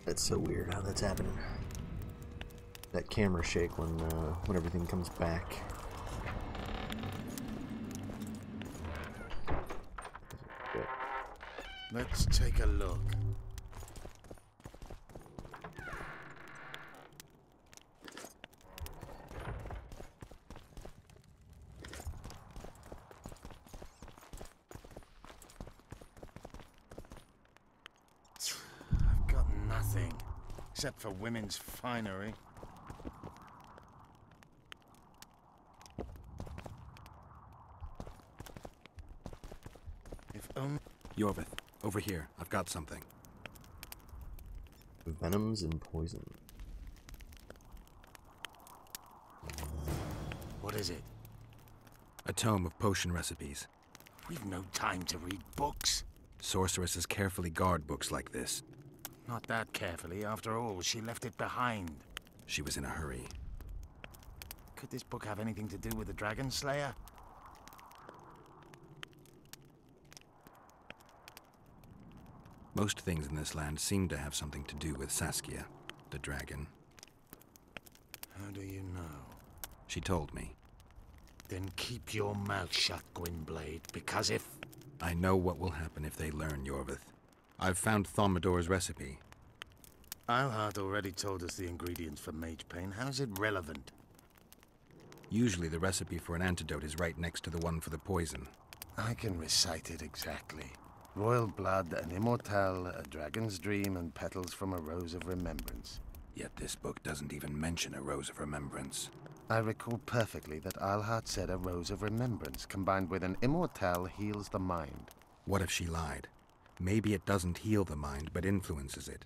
That's so weird how that's happening. That camera shake when everything comes back. Let's take a look. I've got nothing, except for women's finery. If only... Yorvith, over here. I've got something. Venoms and poison. What is it? A tome of potion recipes. We've no time to read books. Sorceresses carefully guard books like this. Not that carefully. After all, she left it behind. She was in a hurry. Could this book have anything to do with the Dragon Slayer? Most things in this land seem to have something to do with Saskia, the dragon. How do you know? She told me. Then keep your mouth shut, Gwynblade, because if... I know what will happen if they learn, Yorvith. I've found Thaumadour's recipe. Eilhart already told us the ingredients for mage pain. How's it relevant? Usually the recipe for an antidote is right next to the one for the poison. I can recite it exactly. Royal blood, an immortal, a dragon's dream, and petals from a rose of remembrance. Yet this book doesn't even mention a rose of remembrance. I recall perfectly that Eilhart said a rose of remembrance combined with an immortal heals the mind. What if she lied? Maybe it doesn't heal the mind, but influences it.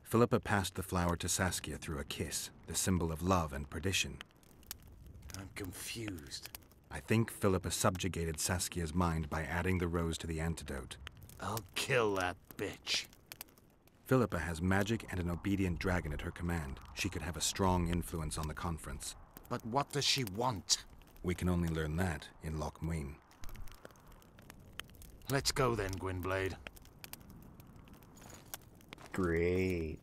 Philippa passed the flower to Saskia through a kiss, the symbol of love and perdition. I'm confused. I think Philippa subjugated Saskia's mind by adding the rose to the antidote. I'll kill that bitch. Philippa has magic and an obedient dragon at her command. She could have a strong influence on the conference. But what does she want? We can only learn that in Loch Muin. Let's go then, Gwynblade. Great.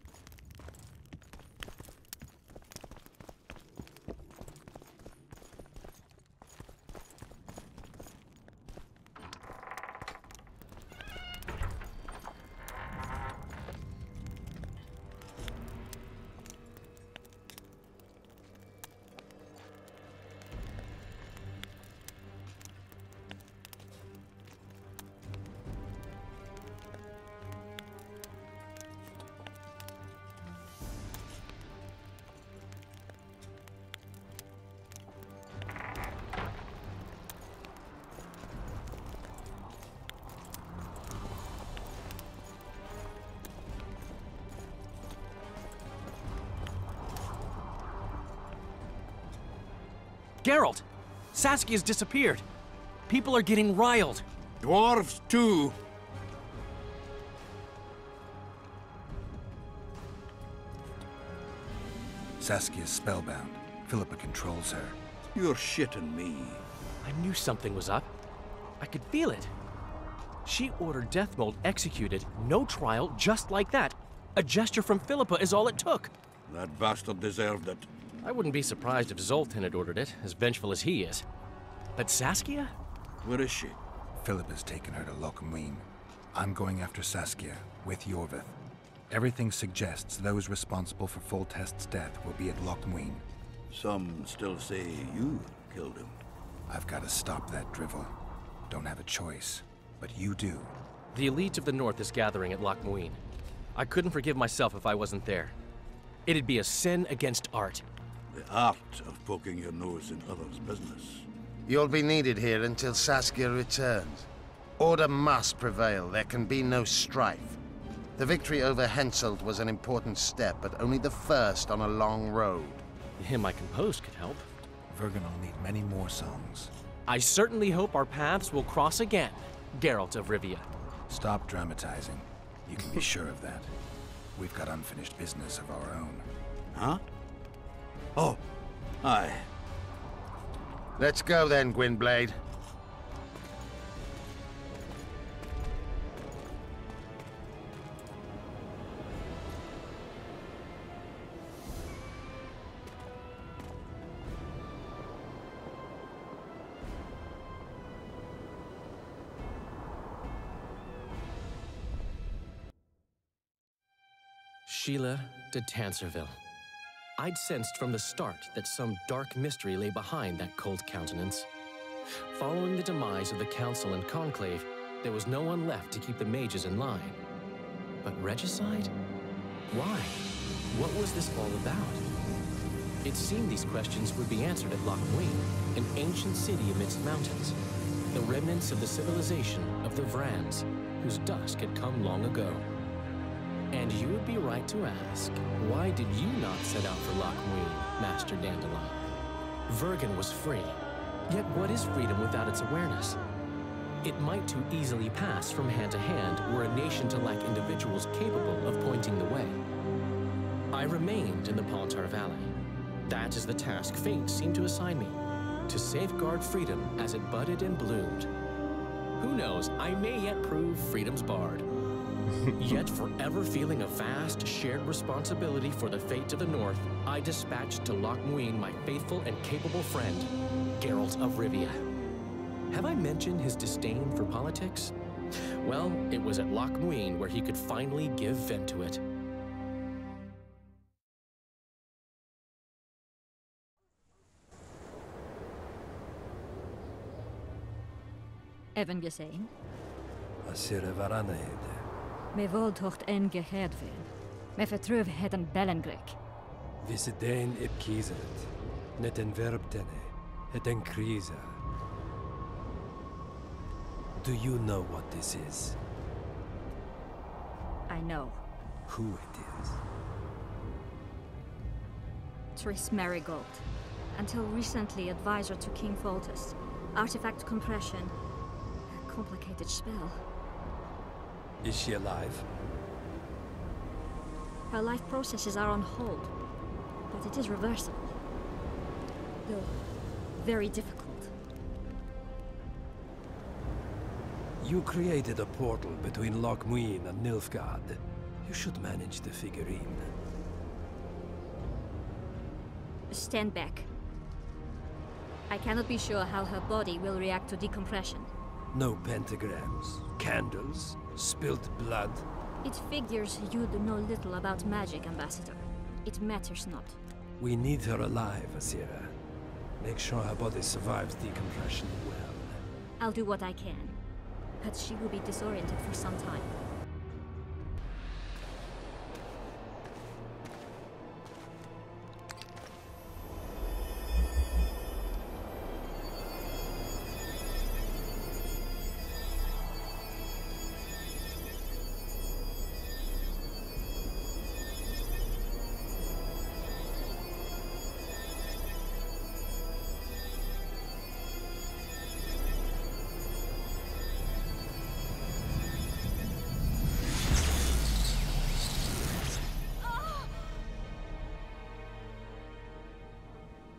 Geralt! Saskia's disappeared. People are getting riled. Dwarves, too. Saskia's spellbound. Philippa controls her. You're shitting me. I knew something was up. I could feel it. She ordered Deathmold executed, no trial, just like that. A gesture from Philippa is all it took. That bastard deserved it. I wouldn't be surprised if Zoltan had ordered it, as vengeful as he is. But Saskia? Where is she? Philippa's taken her to Loch Muin. I'm going after Saskia, with Yorvith. Everything suggests those responsible for Foltest's death will be at Loch Muin. Some still say you killed him. I've got to stop that drivel. Don't have a choice, but you do. The elite of the North is gathering at Loch Muin. I couldn't forgive myself if I wasn't there. It'd be a sin against art. The art of poking your nose in others' business. You'll be needed here until Saskia returns. Order must prevail. There can be no strife. The victory over Henselt was an important step, but only the first on a long road. The hymn I composed could help. Vergen will need many more songs. I certainly hope our paths will cross again, Geralt of Rivia. Stop dramatizing. You can be sure of that. We've got unfinished business of our own. Huh? Oh, aye. Let's go then, Gwynblade. Sheila de Tanserville. I'd sensed from the start that some dark mystery lay behind that cold countenance. Following the demise of the Council and Conclave, there was no one left to keep the mages in line. But regicide? Why? What was this all about? It seemed these questions would be answered at Loch Muin, an ancient city amidst mountains, the remnants of the civilization of the Vrans, whose dusk had come long ago. And you would be right to ask, why did you not set out for Loch Muin, Master Dandelion? Vergen was free, yet what is freedom without its awareness? It might too easily pass from hand to hand were a nation to lack individuals capable of pointing the way. I remained in the Palantir Valley. That is the task fate seemed to assign me, to safeguard freedom as it budded and bloomed. Who knows, I may yet prove freedom's bard. Yet forever feeling a vast, shared responsibility for the fate of the North, I dispatched to Loch Muin my faithful and capable friend, Geralt of Rivia. Have I mentioned his disdain for politics? Well, it was at Loch Muin where he could finally give vent to it. Even gesehen? Asire varanede. Me voltocht en geheadville. Me vertruv het een bellengrek. Visedein ip kiezeret. Net en verbtene. Het en kriza. Do you know what this is? I know. Who it is? Triss Merigold. Until recently advisor to King Foltest. Artifact compression. A complicated spell. Is she alive? Her life processes are on hold. But it is reversible. Though very difficult. You created a portal between Loch Muin and Nilfgaard. You should manage the figurine. Stand back. I cannot be sure how her body will react to decompression. No pentagrams, candles, spilt blood. It figures you do know little about magic, Ambassador. It matters not. We need her alive, Asira. Make sure her body survives decompression well. I'll do what I can. But she will be disoriented for some time.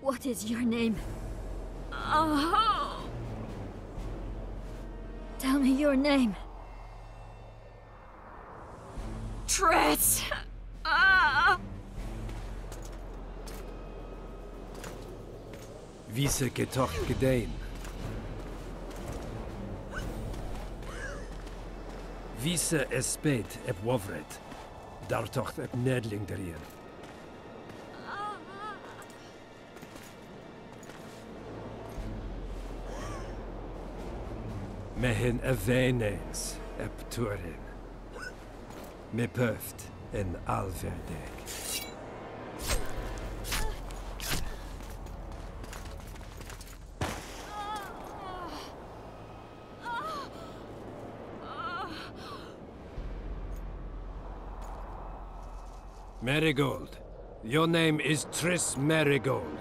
What is your name? Oh! Tell me your name. Triss! Ah! Vise getocht gedein. Vise espet ep wovret. Dartocht ep nedling derien. Mehen avenes ep turin. Me pöft en alverdeg. Merigold. Your name is Triss Merigold.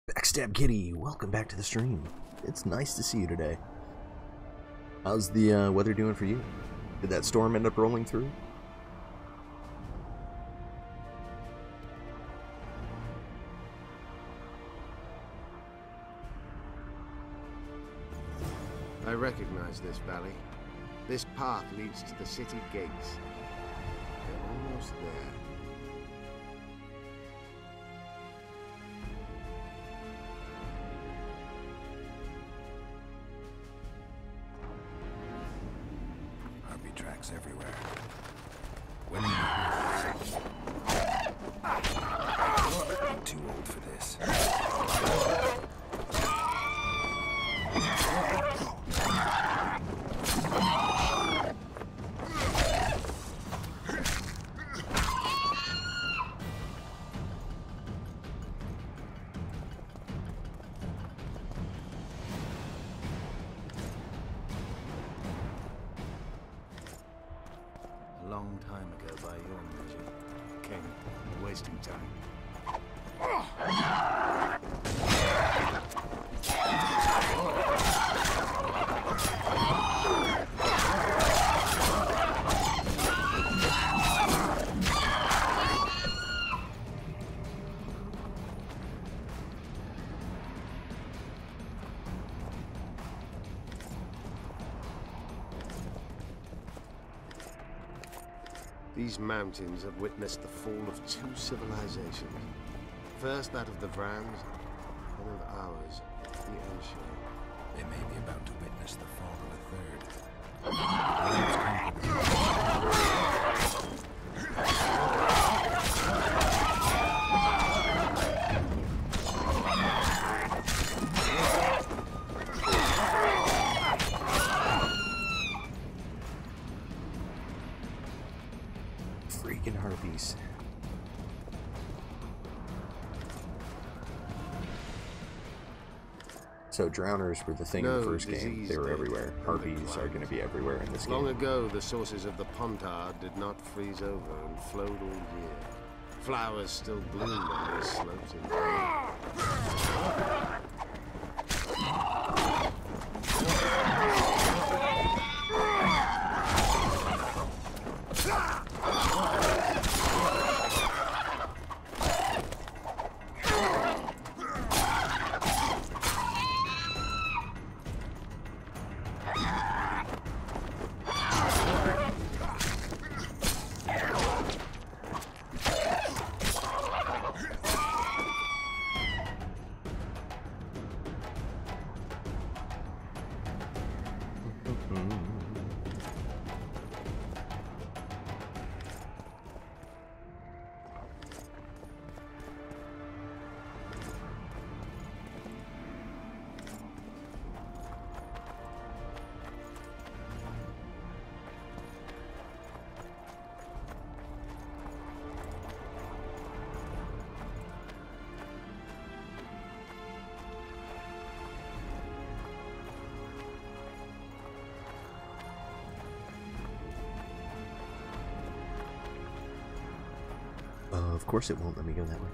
Backstab Kitty, welcome back to the stream. It's nice to see you today. How's the weather doing for you? Did that storm end up rolling through? I recognize this valley. This path leads to the city gates. They're almost there. RV tracks. dogs everywhere. Winning I'm too old for this. A long time ago by your measure. King, you're wasting time. These mountains have witnessed the fall of two civilizations. First that of the Vrans, then of ours, the Ancient. They may be about to witness the fall of a third. Freaking harpies. So drowners were the thing in the first game. They were everywhere. Harpies are going to be everywhere in this game. Long ago, the sources of the Pontard did not freeze over and flowed all year. Flowers still bloomed on these slopes in Of course it won't let me go that way.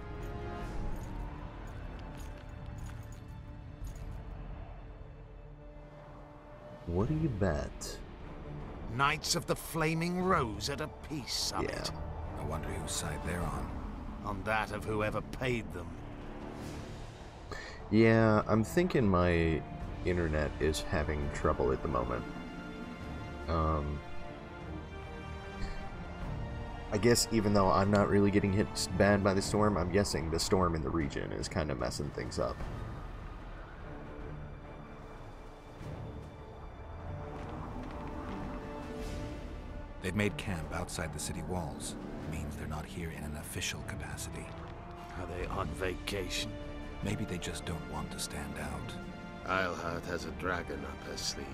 What do you bet? Knights of the Flaming Rose at a peace summit. Yeah. I wonder whose side they're on. On that of whoever paid them. Yeah, I'm thinking my internet is having trouble at the moment. I guess even though I'm not really getting hit bad by the storm, I'm guessing the storm in the region is kind of messing things up. They've made camp outside the city walls. Means they're not here in an official capacity. Are they on vacation? Maybe they just don't want to stand out. Eilhart has a dragon up her sleeve.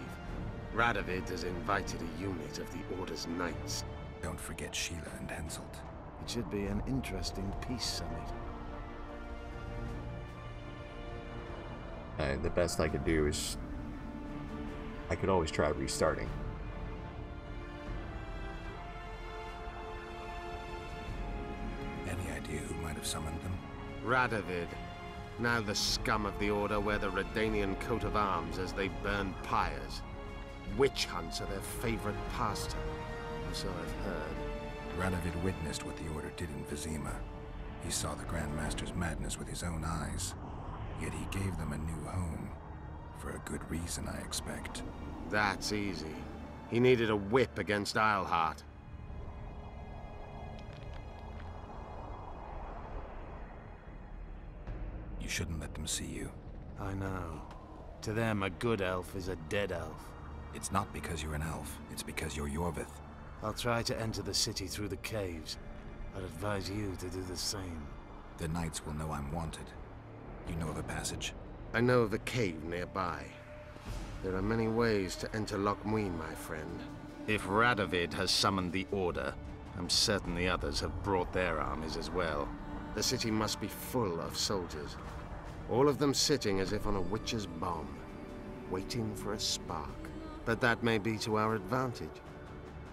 Radovid has invited a unit of the Order's Knights. Don't forget Sheila and Henselt. It should be an interesting peace summit. And the best I could do is... I could always try restarting. Any idea who might have summoned them? Radovid. Now the scum of the Order wear the Redanian coat of arms as they burn pyres. Witch hunts are their favorite pastime, or so I've heard. Radovid witnessed what the Order did in Vizima. He saw the Grand Master's madness with his own eyes. Yet he gave them a new home. For a good reason, I expect. That's easy. He needed a whip against Eilhart. You shouldn't let them see you. I know. To them, a good elf is a dead elf. It's not because you're an elf. It's because you're Yorvith. I'll try to enter the city through the caves. I'd advise you to do the same. The Knights will know I'm wanted. You know of a passage? I know of a cave nearby. There are many ways to enter Loch Muin, my friend. If Radovid has summoned the Order, I'm certain the others have brought their armies as well. The city must be full of soldiers. All of them sitting as if on a witch's bomb, waiting for a spark. But that may be to our advantage.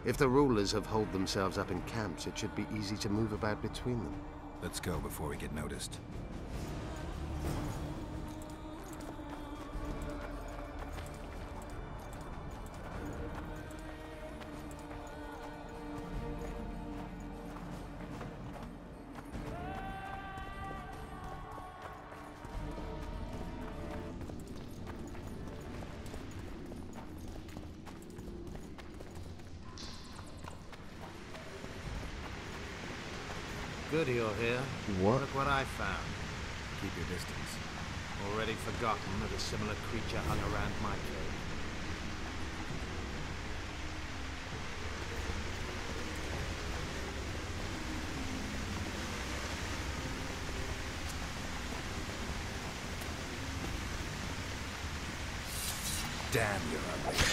If the rulers have holed themselves up in camps, it should be easy to move about between them. Let's go before we get noticed. Good you're here. What? Look what I found. Keep your distance. Already forgotten that a similar creature hung around my cave. Damn, you're ugly.